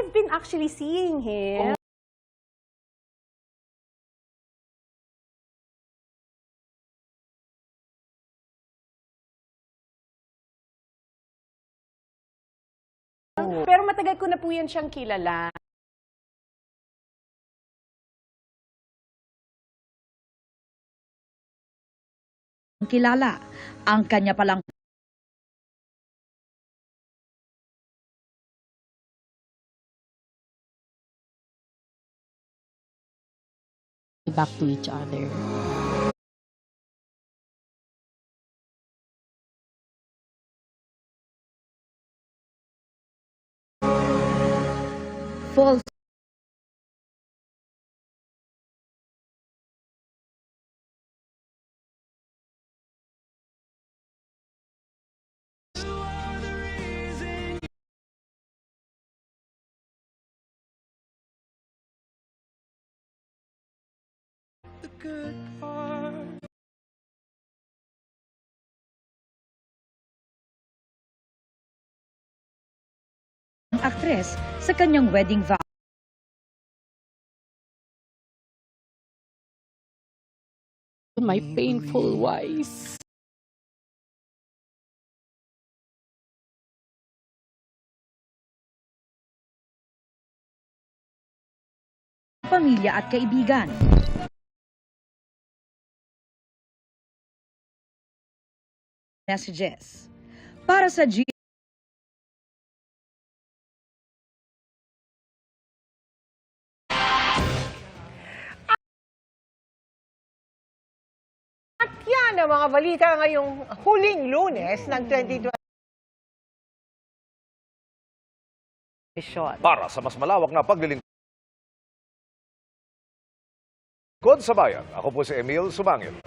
I've been actually seeing him. Pero matagal ko na po yan siyang kilala. Kilala ang kanya palang back to each other. false ang aktres sa kanyang wedding vow. My painful wise. Pamilya at kaibigan. Messages. Para sa At yan ang mga balita ngayong huling Lunes ng 2020. Para sa mas malawak na paglilingkod sa bayan, ako po si Emil Sumangil.